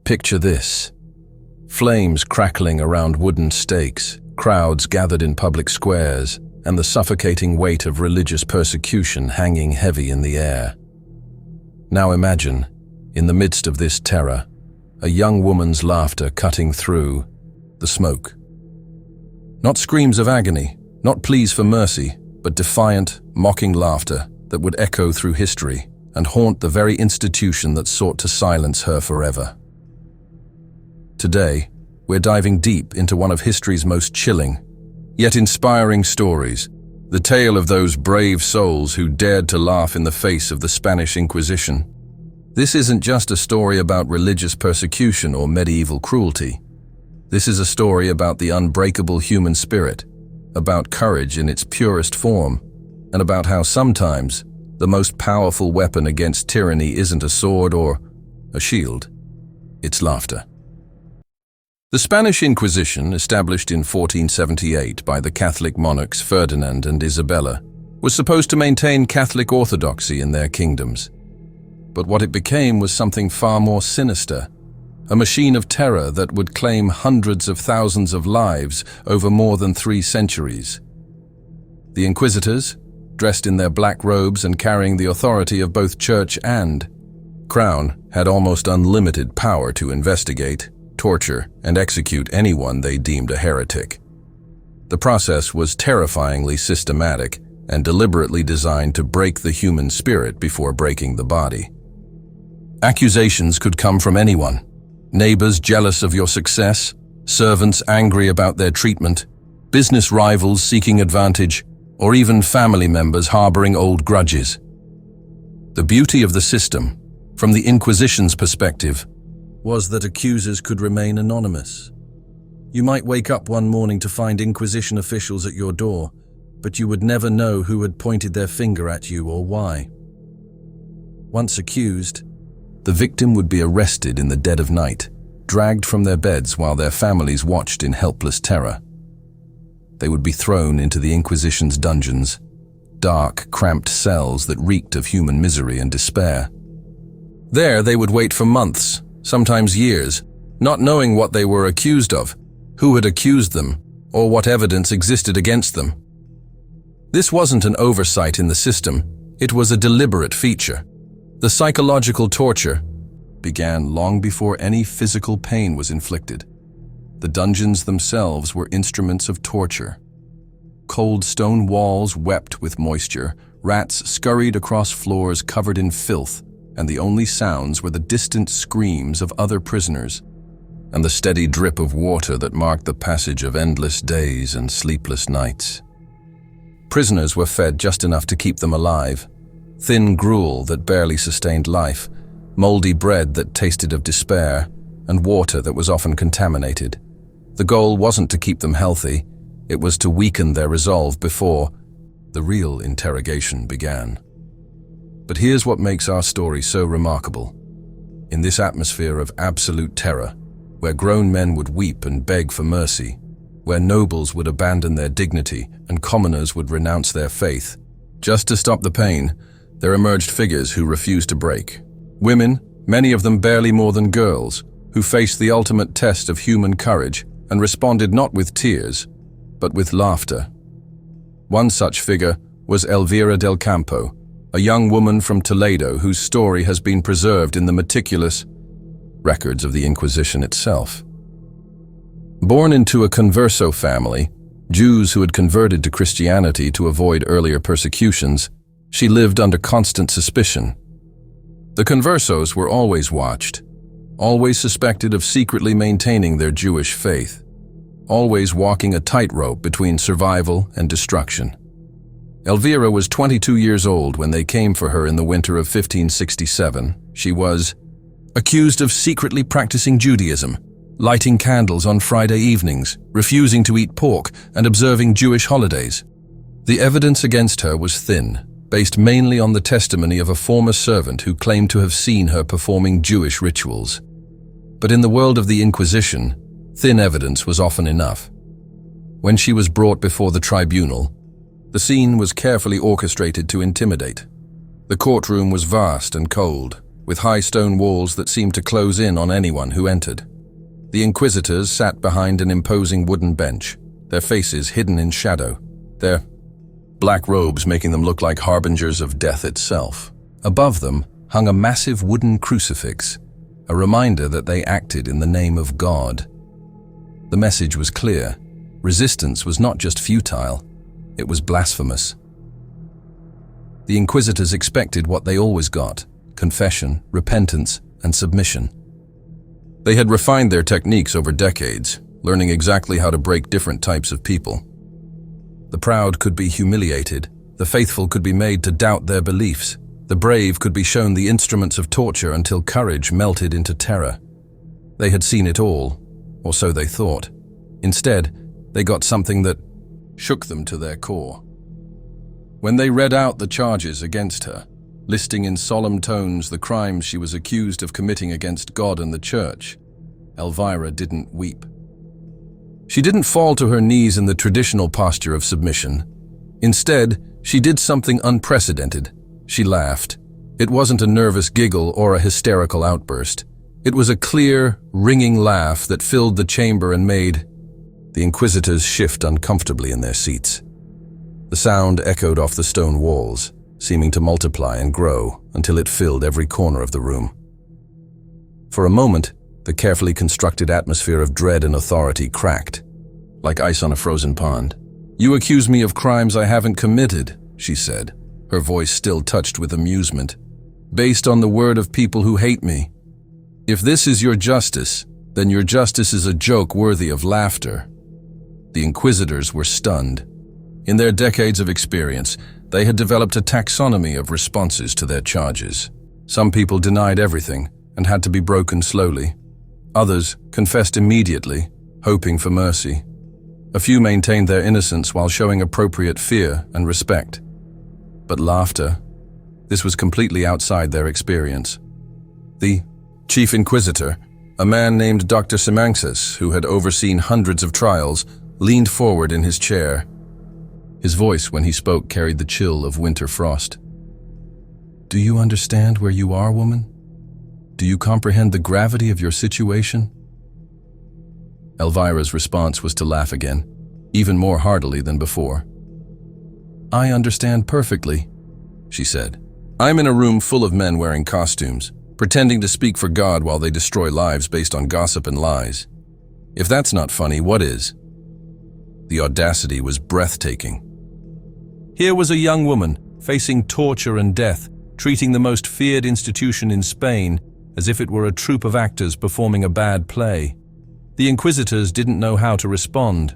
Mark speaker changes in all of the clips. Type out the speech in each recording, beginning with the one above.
Speaker 1: Picture this: flames crackling around wooden stakes, crowds gathered in public squares, and the suffocating weight of religious persecution hanging heavy in the air. Now imagine, in the midst of this terror, a young woman's laughter cutting through the smoke. Not screams of agony, not pleas for mercy, but defiant, mocking laughter that would echo through history and haunt the very institution that sought to silence her forever. Today, we're diving deep into one of history's most chilling, yet inspiring stories, the tale of those brave souls who dared to laugh in the face of the Spanish Inquisition. This isn't just a story about religious persecution or medieval cruelty. This is a story about the unbreakable human spirit, about courage in its purest form, and about how sometimes the most powerful weapon against tyranny isn't a sword or a shield, it's laughter. The Spanish Inquisition, established in 1478 by the Catholic monarchs Ferdinand and Isabella, was supposed to maintain Catholic orthodoxy in their kingdoms. But what it became was something far more sinister, a machine of terror that would claim hundreds of thousands of lives over more than 3 centuries. The inquisitors, dressed in their black robes and carrying the authority of both church and crown, had almost unlimited power to investigate, torture, and execute anyone they deemed a heretic. The process was terrifyingly systematic and deliberately designed to break the human spirit before breaking the body. Accusations could come from anyone: neighbors jealous of your success, servants angry about their treatment, business rivals seeking advantage, or even family members harboring old grudges. The beauty of the system, from the Inquisition's perspective, was that accusers could remain anonymous. You might wake up one morning to find Inquisition officials at your door, but you would never know who had pointed their finger at you or why. Once accused, the victim would be arrested in the dead of night, dragged from their beds while their families watched in helpless terror. They would be thrown into the Inquisition's dungeons, dark, cramped cells that reeked of human misery and despair. There they would wait for months, sometimes years, not knowing what they were accused of, who had accused them, or what evidence existed against them. This wasn't an oversight in the system, it was a deliberate feature. The psychological torture began long before any physical pain was inflicted. The dungeons themselves were instruments of torture. Cold stone walls wept with moisture, rats scurried across floors covered in filth, and the only sounds were the distant screams of other prisoners and the steady drip of water that marked the passage of endless days and sleepless nights. Prisoners were fed just enough to keep them alive: thin gruel that barely sustained life, moldy bread that tasted of despair, and water that was often contaminated. The goal wasn't to keep them healthy, it was to weaken their resolve before the real interrogation began. But here's what makes our story so remarkable. In this atmosphere of absolute terror, where grown men would weep and beg for mercy, where nobles would abandon their dignity and commoners would renounce their faith, just to stop the pain, there emerged figures who refused to break. Women, many of them barely more than girls, who faced the ultimate test of human courage and responded not with tears, but with laughter. One such figure was Elvira del Campo, a young woman from Toledo whose story has been preserved in the meticulous records of the Inquisition itself. Born into a converso family, Jews who had converted to Christianity to avoid earlier persecutions, she lived under constant suspicion. The conversos were always watched, always suspected of secretly maintaining their Jewish faith, always walking a tightrope between survival and destruction. Elvira was 22 years old when they came for her in the winter of 1567. She was accused of secretly practicing Judaism, lighting candles on Friday evenings, refusing to eat pork, and observing Jewish holidays. The evidence against her was thin, based mainly on the testimony of a former servant who claimed to have seen her performing Jewish rituals. But in the world of the Inquisition, thin evidence was often enough. When she was brought before the tribunal, the scene was carefully orchestrated to intimidate. The courtroom was vast and cold, with high stone walls that seemed to close in on anyone who entered. The inquisitors sat behind an imposing wooden bench, their faces hidden in shadow, their black robes making them look like harbingers of death itself. Above them hung a massive wooden crucifix, a reminder that they acted in the name of God. The message was clear. Resistance was not just futile, it was blasphemous. The inquisitors expected what they always got: confession, repentance, and submission. They had refined their techniques over decades, learning exactly how to break different types of people. The proud could be humiliated, the faithful could be made to doubt their beliefs, the brave could be shown the instruments of torture until courage melted into terror. They had seen it all, or so they thought. Instead, they got something that shook them to their core. When they read out the charges against her, listing in solemn tones the crimes she was accused of committing against God and the Church, Elvira didn't weep. She didn't fall to her knees in the traditional posture of submission. Instead, she did something unprecedented. She laughed. It wasn't a nervous giggle or a hysterical outburst. It was a clear, ringing laugh that filled the chamber and made the inquisitors shift uncomfortably in their seats. The sound echoed off the stone walls, seeming to multiply and grow until it filled every corner of the room. For a moment, the carefully constructed atmosphere of dread and authority cracked, like ice on a frozen pond. "You accuse me of crimes I haven't committed," she said, her voice still touched with amusement, "based on the word of people who hate me. If this is your justice, then your justice is a joke worthy of laughter." The inquisitors were stunned. In their decades of experience, they had developed a taxonomy of responses to their charges. Some people denied everything and had to be broken slowly. Others confessed immediately, hoping for mercy. A few maintained their innocence while showing appropriate fear and respect. But laughter, this was completely outside their experience. The chief inquisitor, a man named Dr. Simanxis, who had overseen hundreds of trials, leaned forward in his chair. His voice, when he spoke, carried the chill of winter frost. "Do you understand where you are, woman? Do you comprehend the gravity of your situation?" Elvira's response was to laugh again, even more heartily than before. "I understand perfectly," she said. "I'm in a room full of men wearing costumes, pretending to speak for God while they destroy lives based on gossip and lies. If that's not funny, what is?" The audacity was breathtaking. Here was a young woman facing torture and death, treating the most feared institution in Spain as if it were a troupe of actors performing a bad play. The inquisitors didn't know how to respond.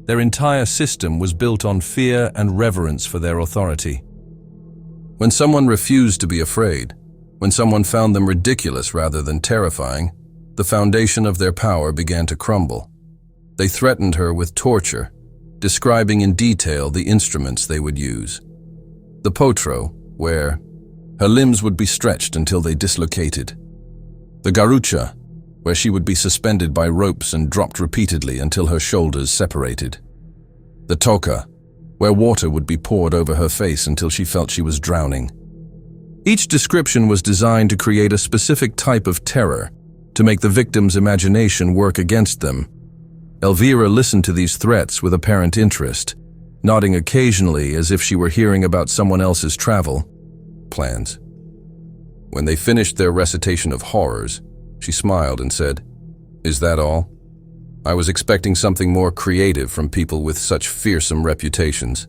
Speaker 1: Their entire system was built on fear and reverence for their authority. When someone refused to be afraid, when someone found them ridiculous rather than terrifying, the foundation of their power began to crumble. They threatened her with torture, describing in detail the instruments they would use. The potro, where her limbs would be stretched until they dislocated. The garrucha, where she would be suspended by ropes and dropped repeatedly until her shoulders separated. The toca, where water would be poured over her face until she felt she was drowning. Each description was designed to create a specific type of terror, to make the victim's imagination work against them. Elvira listened to these threats with apparent interest, nodding occasionally as if she were hearing about someone else's travel plans. When they finished their recitation of horrors, she smiled and said, "Is that all? I was expecting something more creative from people with such fearsome reputations."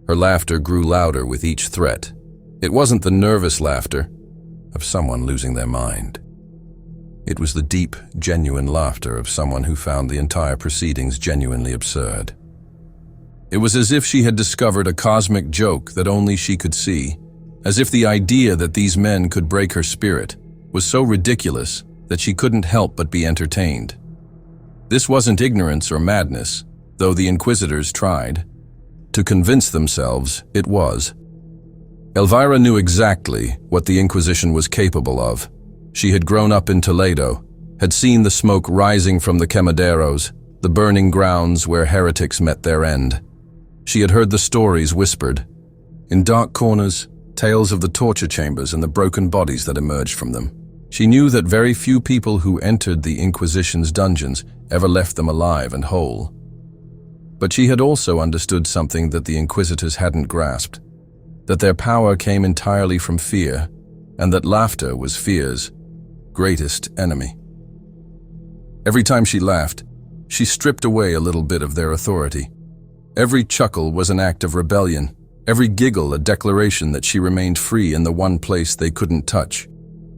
Speaker 1: Her laughter grew louder with each threat. It wasn't the nervous laughter of someone losing their mind. It was the deep, genuine laughter of someone who found the entire proceedings genuinely absurd. It was as if she had discovered a cosmic joke that only she could see, as if the idea that these men could break her spirit was so ridiculous that she couldn't help but be entertained. This wasn't ignorance or madness, though the inquisitors tried. To convince themselves, it was. Elvira knew exactly what the Inquisition was capable of. She had grown up in Toledo, had seen the smoke rising from the quemaderos, the burning grounds where heretics met their end. She had heard the stories whispered. In dark corners, tales of the torture chambers and the broken bodies that emerged from them. She knew that very few people who entered the Inquisition's dungeons ever left them alive and whole. But she had also understood something that the Inquisitors hadn't grasped, that their power came entirely from fear, and that laughter was fear's greatest enemy. Every time she laughed, she stripped away a little bit of their authority. Every chuckle was an act of rebellion, every giggle a declaration that she remained free in the one place they couldn't touch,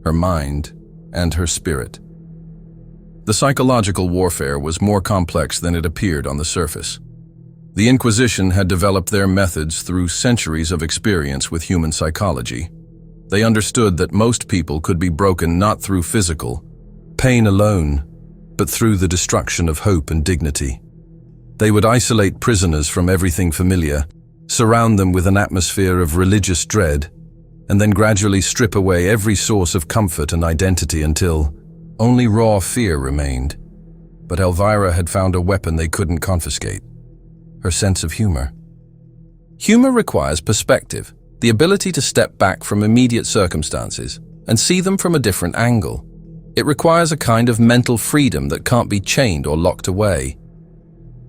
Speaker 1: her mind and her spirit. The psychological warfare was more complex than it appeared on the surface. The Inquisition had developed their methods through centuries of experience with human psychology. They understood that most people could be broken not through physical pain alone, but through the destruction of hope and dignity. They would isolate prisoners from everything familiar, surround them with an atmosphere of religious dread, and then gradually strip away every source of comfort and identity until only raw fear remained. But Elvira had found a weapon they couldn't confiscate: her sense of humor. Humor requires perspective, the ability to step back from immediate circumstances and see them from a different angle. It requires a kind of mental freedom that can't be chained or locked away.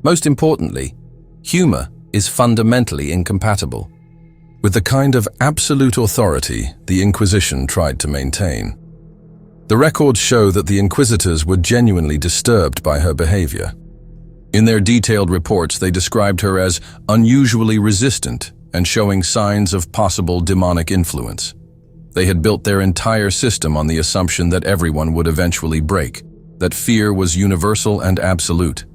Speaker 1: Most importantly, humor is fundamentally incompatible with the kind of absolute authority the Inquisition tried to maintain. The records show that the Inquisitors were genuinely disturbed by her behavior. In their detailed reports, they described her as unusually resistant and showing signs of possible demonic influence. They had built their entire system on the assumption that everyone would eventually break, that fear was universal and absolute.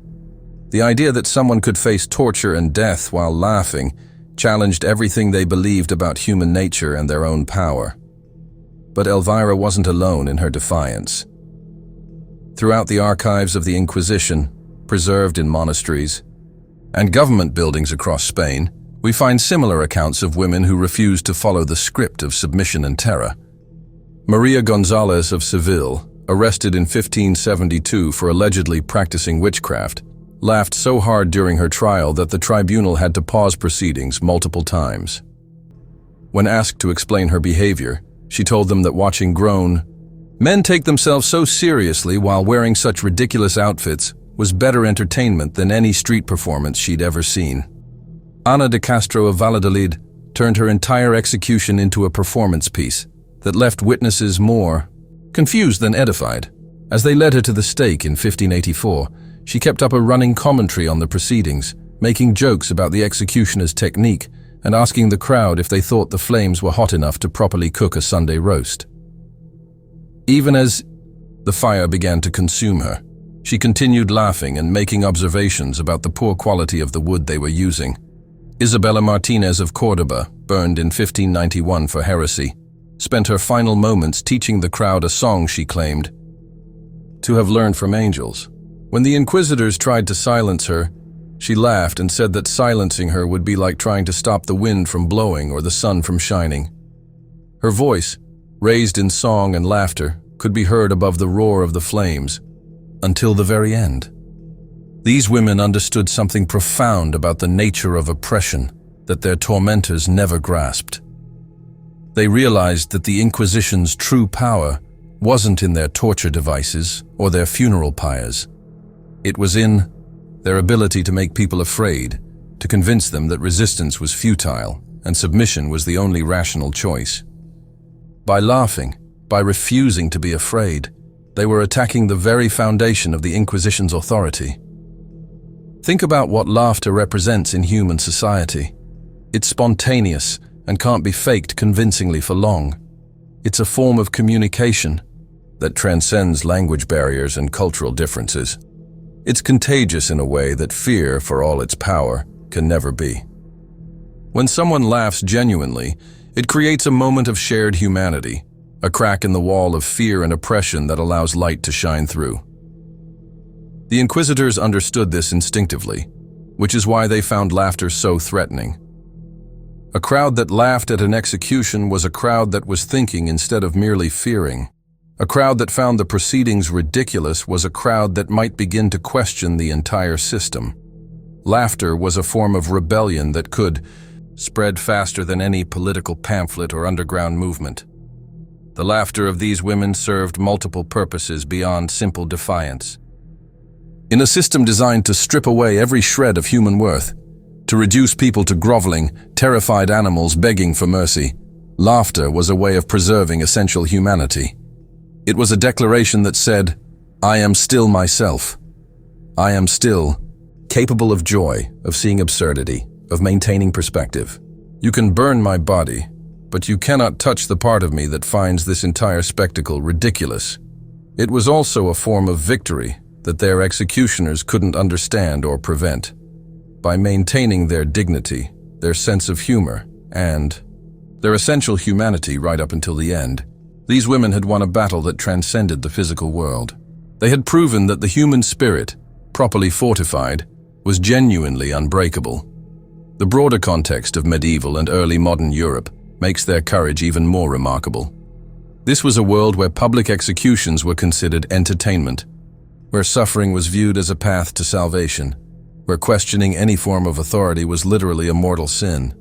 Speaker 1: The idea that someone could face torture and death while laughing challenged everything they believed about human nature and their own power. But Elvira wasn't alone in her defiance. Throughout the archives of the Inquisition, preserved in monasteries and government buildings across Spain, we find similar accounts of women who refused to follow the script of submission and terror. Maria González of Seville, arrested in 1572 for allegedly practicing witchcraft, laughed so hard during her trial that the tribunal had to pause proceedings multiple times. When asked to explain her behavior, she told them that watching grown men take themselves so seriously while wearing such ridiculous outfits was better entertainment than any street performance she'd ever seen. Ana de Castro of Valladolid turned her entire execution into a performance piece that left witnesses more confused than edified. As they led her to the stake in 1584, she kept up a running commentary on the proceedings, making jokes about the executioner's technique and asking the crowd if they thought the flames were hot enough to properly cook a Sunday roast. Even as the fire began to consume her, she continued laughing and making observations about the poor quality of the wood they were using. Isabella Martinez of Córdoba, burned in 1591 for heresy, spent her final moments teaching the crowd a song she claimed to have learned from angels. When the Inquisitors tried to silence her, she laughed and said that silencing her would be like trying to stop the wind from blowing or the sun from shining. Her voice, raised in song and laughter, could be heard above the roar of the flames, until the very end. These women understood something profound about the nature of oppression that their tormentors never grasped. They realized that the Inquisition's true power wasn't in their torture devices or their funeral pyres. It was in their ability to make people afraid, to convince them that resistance was futile and submission was the only rational choice. By laughing, by refusing to be afraid, they were attacking the very foundation of the Inquisition's authority. Think about what laughter represents in human society. It's spontaneous and can't be faked convincingly for long. It's a form of communication that transcends language barriers and cultural differences. It's contagious in a way that fear, for all its power, can never be. When someone laughs genuinely, it creates a moment of shared humanity, a crack in the wall of fear and oppression that allows light to shine through. The Inquisitors understood this instinctively, which is why they found laughter so threatening. A crowd that laughed at an execution was a crowd that was thinking instead of merely fearing. A crowd that found the proceedings ridiculous was a crowd that might begin to question the entire system. Laughter was a form of rebellion that could spread faster than any political pamphlet or underground movement. The laughter of these women served multiple purposes beyond simple defiance. In a system designed to strip away every shred of human worth, to reduce people to groveling, terrified animals begging for mercy, laughter was a way of preserving essential humanity. It was a declaration that said, "I am still myself. I am still capable of joy, of seeing absurdity, of maintaining perspective. You can burn my body, but you cannot touch the part of me that finds this entire spectacle ridiculous." It was also a form of victory that their executioners couldn't understand or prevent. By maintaining their dignity, their sense of humor, and their essential humanity right up until the end, these women had won a battle that transcended the physical world. They had proven that the human spirit, properly fortified, was genuinely unbreakable. The broader context of medieval and early modern Europe makes their courage even more remarkable. This was a world where public executions were considered entertainment, where suffering was viewed as a path to salvation, where questioning any form of authority was literally a mortal sin.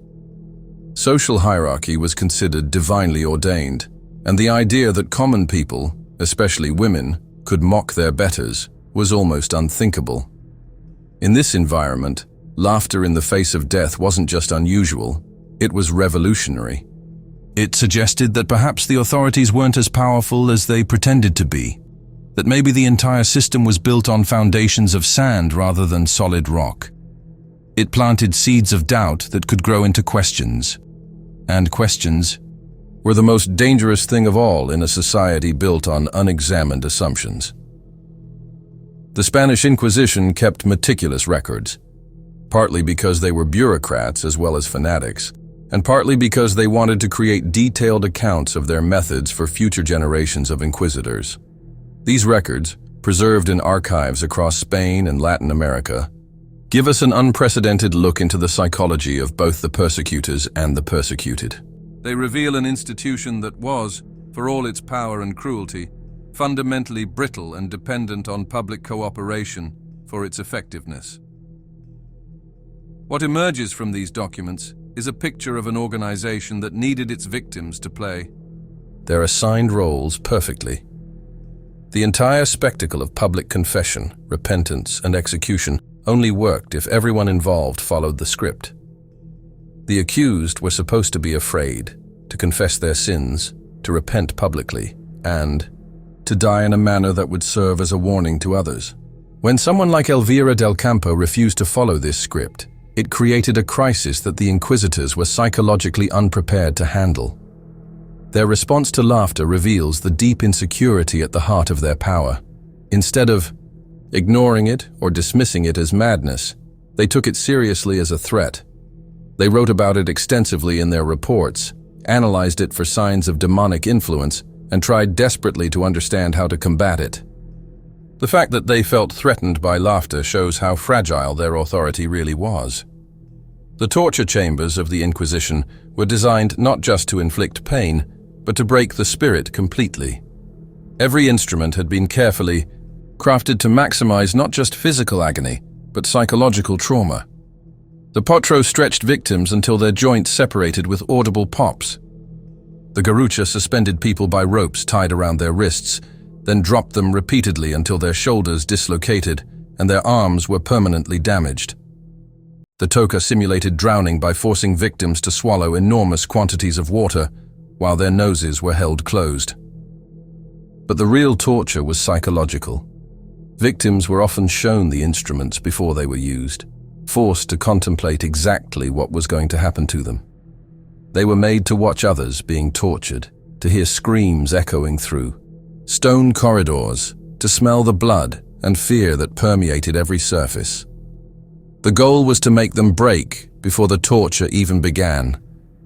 Speaker 1: Social hierarchy was considered divinely ordained, and the idea that common people, especially women, could mock their betters was almost unthinkable. In this environment, laughter in the face of death wasn't just unusual, it was revolutionary. It suggested that perhaps the authorities weren't as powerful as they pretended to be, that maybe the entire system was built on foundations of sand rather than solid rock. It planted seeds of doubt that could grow into questions. And questions were the most dangerous thing of all in a society built on unexamined assumptions. The Spanish Inquisition kept meticulous records, partly because they were bureaucrats as well as fanatics, and partly because they wanted to create detailed accounts of their methods for future generations of inquisitors. These records, preserved in archives across Spain and Latin America, give us an unprecedented look into the psychology of both the persecutors and the persecuted. They reveal an institution that was, for all its power and cruelty, fundamentally brittle and dependent on public cooperation for its effectiveness. What emerges from these documents is a picture of an organization that needed its victims to play their assigned roles perfectly. The entire spectacle of public confession, repentance, and execution only worked if everyone involved followed the script. The accused were supposed to be afraid, to confess their sins, to repent publicly, and to die in a manner that would serve as a warning to others. When someone like Elvira del Campo refused to follow this script, it created a crisis that the inquisitors were psychologically unprepared to handle. Their response to laughter reveals the deep insecurity at the heart of their power. Instead of ignoring it or dismissing it as madness, they took it seriously as a threat. They wrote about it extensively in their reports, analyzed it for signs of demonic influence, and tried desperately to understand how to combat it. The fact that they felt threatened by laughter shows how fragile their authority really was. The torture chambers of the Inquisition were designed not just to inflict pain, but to break the spirit completely. Every instrument had been carefully crafted to maximize not just physical agony, but psychological trauma. The potro stretched victims until their joints separated with audible pops. The garrucha suspended people by ropes tied around their wrists, then dropped them repeatedly until their shoulders dislocated and their arms were permanently damaged. The toca simulated drowning by forcing victims to swallow enormous quantities of water while their noses were held closed. But the real torture was psychological. Victims were often shown the instruments before they were used, forced to contemplate exactly what was going to happen to them. They were made to watch others being tortured, to hear screams echoing through stone corridors, to smell the blood and fear that permeated every surface. The goal was to make them break before the torture even began,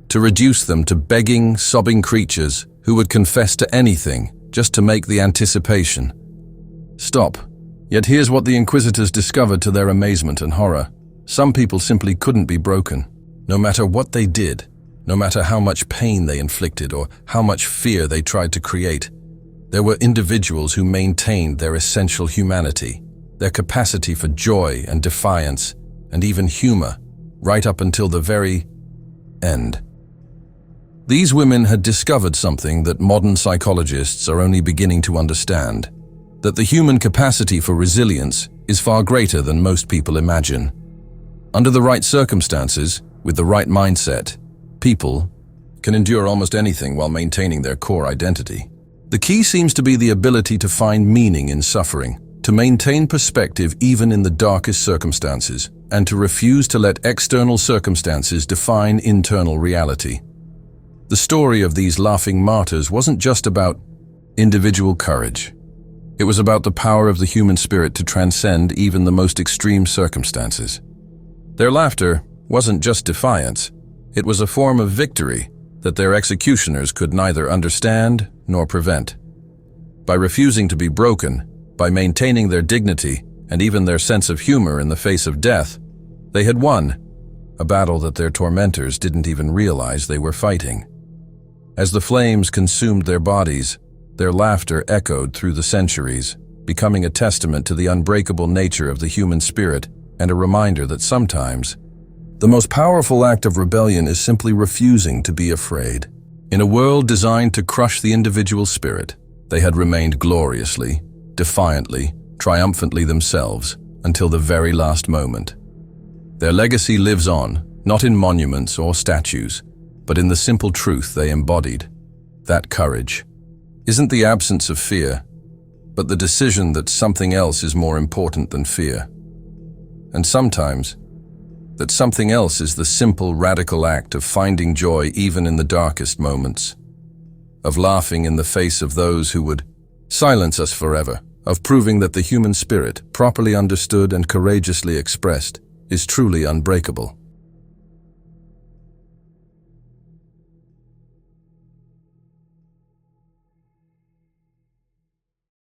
Speaker 1: to reduce them to begging, sobbing creatures who would confess to anything just to make the anticipation stop. Yet here's what the Inquisitors discovered to their amazement and horror. Some people simply couldn't be broken, no matter what they did, no matter how much pain they inflicted or how much fear they tried to create. There were individuals who maintained their essential humanity, their capacity for joy and defiance, and even humor, right up until the very end. These women had discovered something that modern psychologists are only beginning to understand, that the human capacity for resilience is far greater than most people imagine. Under the right circumstances, with the right mindset, people can endure almost anything while maintaining their core identity. The key seems to be the ability to find meaning in suffering, to maintain perspective even in the darkest circumstances, and to refuse to let external circumstances define internal reality. The story of these laughing martyrs wasn't just about individual courage. It was about the power of the human spirit to transcend even the most extreme circumstances. Their laughter wasn't just defiance, it was a form of victory that their executioners could neither understand nor prevent. By refusing to be broken, by maintaining their dignity and even their sense of humor in the face of death, they had won a battle that their tormentors didn't even realize they were fighting. As the flames consumed their bodies, their laughter echoed through the centuries, becoming a testament to the unbreakable nature of the human spirit and a reminder that sometimes the most powerful act of rebellion is simply refusing to be afraid. In a world designed to crush the individual spirit, they had remained gloriously, defiantly, triumphantly themselves until the very last moment. Their legacy lives on, not in monuments or statues, but in the simple truth they embodied. That courage isn't the absence of fear, but the decision that something else is more important than fear. And sometimes, that something else is the simple, radical act of finding joy even in the darkest moments, of laughing in the face of those who would silence us forever, of proving that the human spirit, properly understood and courageously expressed, is truly unbreakable.